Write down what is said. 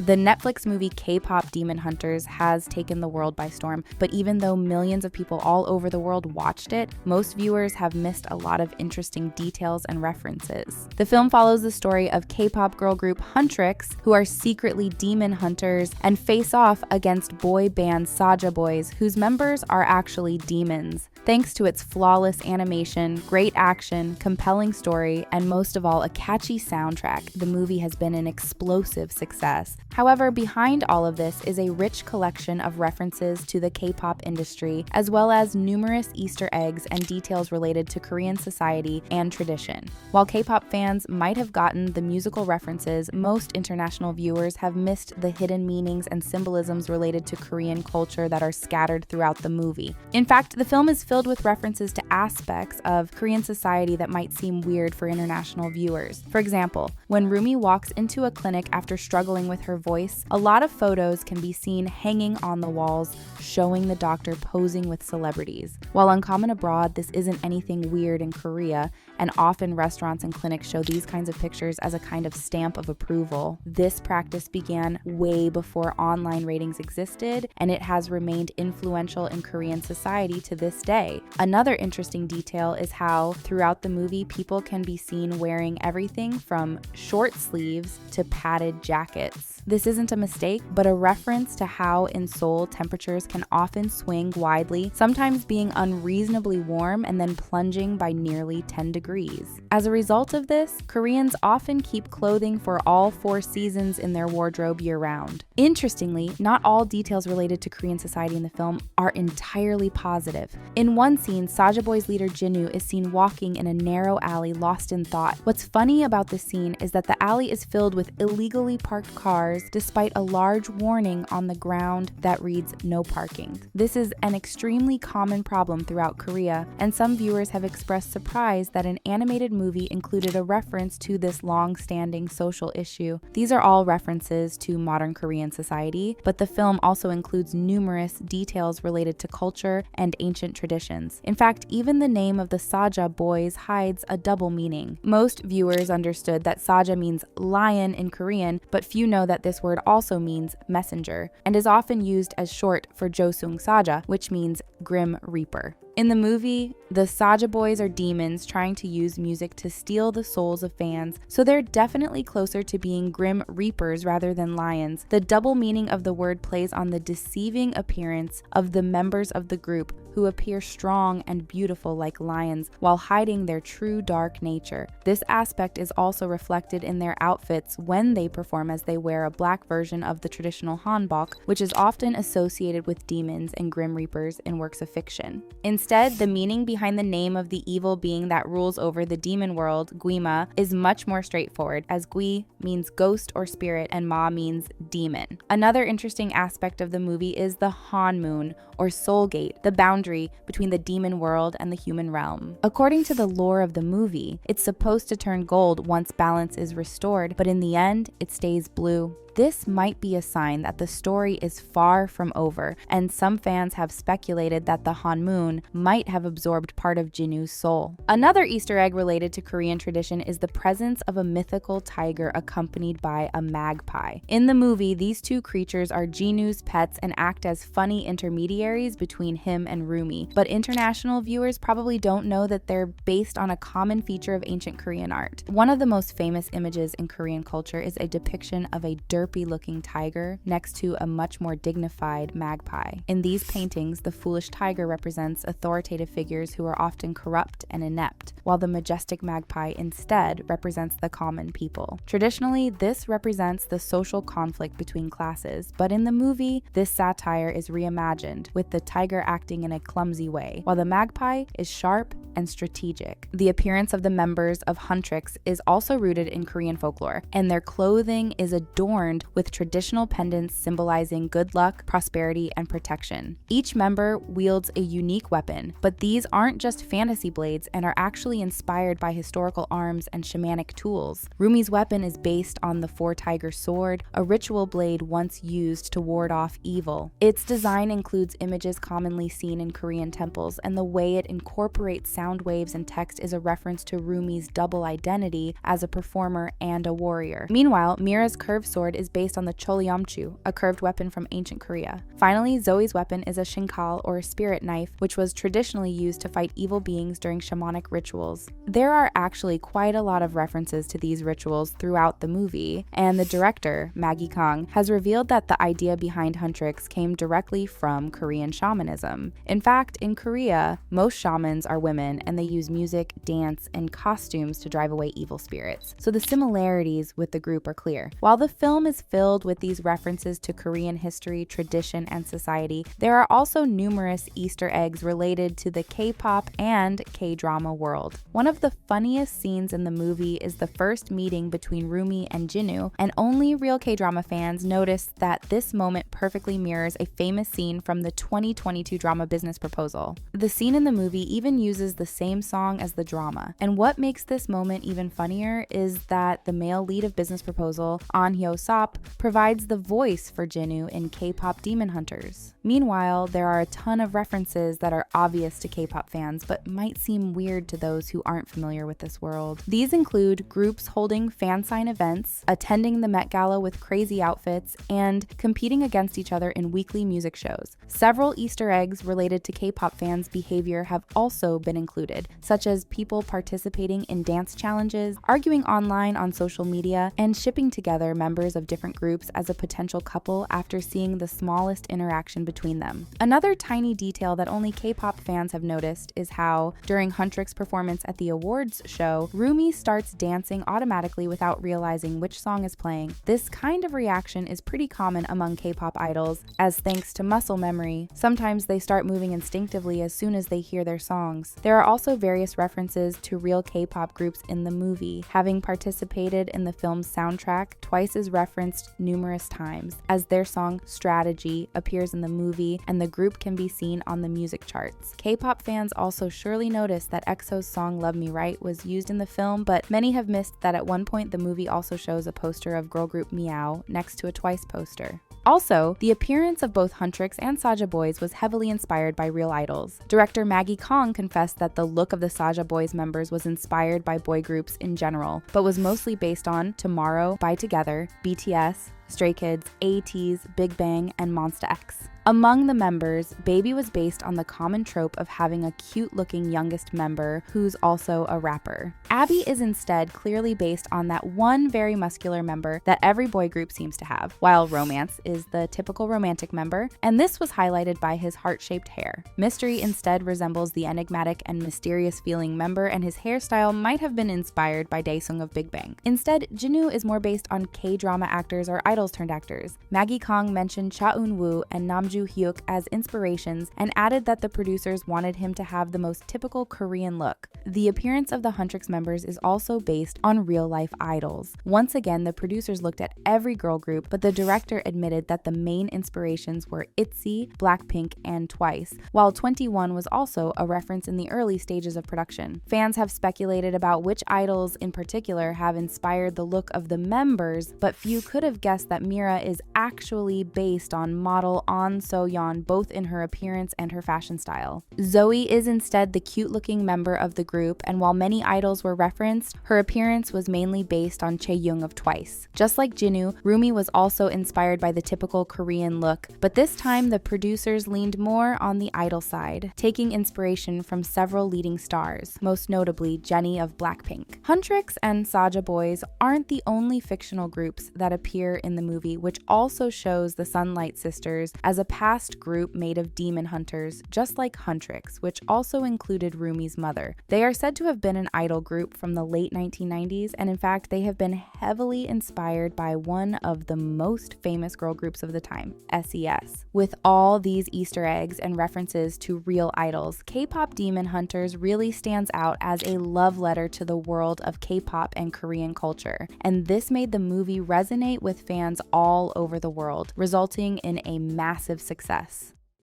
The Netflix movie K-Pop Demon Hunters has taken the world by storm, but even though millions of people all over the world watched it, most viewers have missed a lot of interesting details and references. The film follows the story of K-pop girl group Huntrix, who are secretly demon hunters and face off against boy band Saja Boys, whose members are actually demons. Thanks to its flawless animation, great action, compelling story, and most of all, a catchy soundtrack, the movie has been an explosive success. However, behind all of this is a rich collection of references to the K-pop industry, as well as numerous Easter eggs and details related to Korean society and tradition. While K-pop fans might have gotten the musical references, most international viewers have missed the hidden meanings and symbolisms related to Korean culture that are scattered throughout the movie. In fact, the film is filled with references to aspects of Korean society that might seem weird for international viewers. For example, when Rumi walks into a clinic after struggling with her voice, a lot of photos can be seen hanging on the walls, showing the doctor posing with celebrities. While uncommon abroad, this isn't anything weird in Korea, and often restaurants and clinics show these kinds of pictures as a kind of stamp of approval. This practice began way before online ratings existed, and it has remained influential in Korean society to this day. Another interesting detail is how, throughout the movie, people can be seen wearing everything from short sleeves to padded jackets. This isn't a mistake, but a reference to how in Seoul temperatures can often swing widely, sometimes being unreasonably warm and then plunging by nearly 10 degrees. As a result of this, Koreans often keep clothing for all 4 seasons in their wardrobe year-round. Interestingly, not all details related to Korean society in the film are entirely positive. In one scene, Saja Boys leader Jinwoo is seen walking in a narrow alley lost in thought. What's funny about this scene is that the alley is filled with illegally parked cars despite a large warning on the ground that reads "no parking." This is an extremely common problem throughout Korea, and some viewers have expressed surprise that an animated movie included a reference to this long-standing social issue. These are all references to modern Korean society, but the film also includes numerous details related to culture and ancient traditions. In fact, even the name of the Saja Boys hides a double meaning. Most viewers understood that Saja means lion in Korean, but few know that this word also means messenger, and is often used as short for Josung Saja, which means Grim Reaper. In the movie, the Saja Boys are demons trying to use music to steal the souls of fans, so they're definitely closer to being Grim Reapers rather than lions. The double meaning of the word plays on the deceiving appearance of the members of the group, who appear strong and beautiful like lions while hiding their true dark nature. This aspect is also reflected in their outfits when they perform, as they wear a black version of the traditional hanbok, which is often associated with demons and Grim Reapers in works of fiction. Instead, the meaning behind the name of the evil being that rules over the demon world, Guima, is much more straightforward, as Gui means ghost or spirit and Ma means demon. Another interesting aspect of the movie is the Han Moon, or Soul Gate, the boundary between the demon world and the human realm. According to the lore of the movie, it's supposed to turn gold once balance is restored, but in the end, it stays blue. This might be a sign that the story is far from over, and some fans have speculated that the Han Moon might have absorbed part of Jinwoo's soul. Another Easter egg related to Korean tradition is the presence of a mythical tiger accompanied by a magpie. In the movie, these two creatures are Jinwoo's pets and act as funny intermediaries between him and Rumi, but international viewers probably don't know that they're based on a common feature of ancient Korean art. One of the most famous images in Korean culture is a depiction of a derpy-looking tiger next to a much more dignified magpie. In these paintings, the foolish tiger represents authoritative figures who are often corrupt and inept, while the majestic magpie instead represents the common people. Traditionally, this represents the social conflict between classes, but in the movie, this satire is reimagined, with the tiger acting in a clumsy way, while the magpie is sharp and strategic. The appearance of the members of Huntrix is also rooted in Korean folklore, and their clothing is adorned with traditional pendants symbolizing good luck, prosperity, and protection. Each member wields a unique weapon, but these aren't just fantasy blades and are actually inspired by historical arms and shamanic tools. Rumi's weapon is based on the four-tiger sword, a ritual blade once used to ward off evil. Its design includes images commonly seen in Korean temples, and the way it incorporates sound waves and text is a reference to Rumi's double identity as a performer and a warrior. Meanwhile, Mira's curved sword is based on the Cholyamchu, a curved weapon from ancient Korea. Finally, Zoe's weapon is a shinkal, or spirit knife, which was traditionally used to fight evil beings during shamanic rituals. There are actually quite a lot of references to these rituals throughout the movie, and the director, Maggie Kong, has revealed that the idea behind Huntrix came directly from Korean shamanism. In fact, in Korea, most shamans are women and they use music, dance, and costumes to drive away evil spirits, so the similarities with the group are clear. While the film is filled with these references to Korean history, tradition, and society, there are also numerous Easter eggs related to the K-pop and K-drama world. One of the funniest scenes in the movie is the first meeting between Rumi and Jinwoo, and only real K-drama fans notice that this moment perfectly mirrors a famous scene from the 2022 drama Business Proposal. The scene in the movie even uses the same song as the drama, and what makes this moment even funnier is that the male lead of Business Proposal, An Hyo-sop, provides the voice for Jinwoo in K-pop Demon Hunters. Meanwhile, there are a ton of references that are obvious to K-pop fans but might seem weird to those who aren't familiar with this world. These include groups holding fan sign events, attending the Met Gala with crazy outfits, and competing against each other in weekly music shows. Several Easter eggs related to K-pop fans' behavior have also been included, such as people participating in dance challenges, arguing online on social media, and shipping together members of different groups as a potential couple after seeing the smallest interaction between them. Another tiny detail that only K-pop fans have noticed is how, during Huntrix's performance at the awards show, Rumi starts dancing automatically without realizing which song is playing. This kind of reaction is pretty common among K-pop idols, as thanks to muscle memory, sometimes they start moving instinctively as soon as they hear their songs. There are also various references to real K-pop groups in the movie. Having participated in the film's soundtrack, Twice is referenced numerous times, as their song Strategy appears in the movie and the group can be seen on the music charts. K-pop fans also surely noticed that EXO's song Love Me Right was used in the film, but many have missed that at one point the movie also shows a poster of girl group Meow next to a Twice poster. Also, the appearance of both Huntrix and Saja Boys was heavily inspired by real idols. Director Maggie Kong confessed that the look of the Saja Boys members was inspired by boy groups in general, but was mostly based on Tomorrow by Together, BTS, Stray Kids, ATEEZ, Big Bang, and Monsta X. Among the members, Baby was based on the common trope of having a cute-looking youngest member who's also a rapper. Abby is instead clearly based on that one very muscular member that every boy group seems to have, while Romance is the typical romantic member, and this was highlighted by his heart-shaped hair. Mystery instead resembles the enigmatic and mysterious-feeling member, and his hairstyle might have been inspired by Daesung of Big Bang. Instead, Jinwoo is more based on K-drama actors or idols-turned-actors. Maggie Kong mentioned Cha Eun-woo and Namju Hyuk as inspirations and added that the producers wanted him to have the most typical Korean look. The appearance of the Huntrix members is also based on real-life idols. Once again, the producers looked at every girl group, but the director admitted that the main inspirations were ITZY, Blackpink, and Twice, while 21 was also a reference in the early stages of production. Fans have speculated about which idols in particular have inspired the look of the members, but few could have guessed that Mira is actually based on model An So-yeon, both in her appearance and her fashion style. Zoe is instead the cute-looking member of the group, and while many idols were referenced, her appearance was mainly based on Chaeyoung of Twice. Just like Jinwoo, Rumi was also inspired by the typical Korean look, but this time the producers leaned more on the idol side, taking inspiration from several leading stars, most notably Jennie of Blackpink. Huntrix and Saja Boys aren't the only fictional groups that appear in the movie, which also shows the Sunlight Sisters as a past group made of demon hunters, just like Huntrix, which also included Rumi's mother. They are said to have been an idol group from the late 1990s, and in fact, they have been heavily inspired by one of the most famous girl groups of the time, SES. With all these Easter eggs and references to real idols, K-pop Demon Hunters really stands out as a love letter to the world of K-pop and Korean culture, and this made the movie resonate with fans all over the world, resulting in a massive success.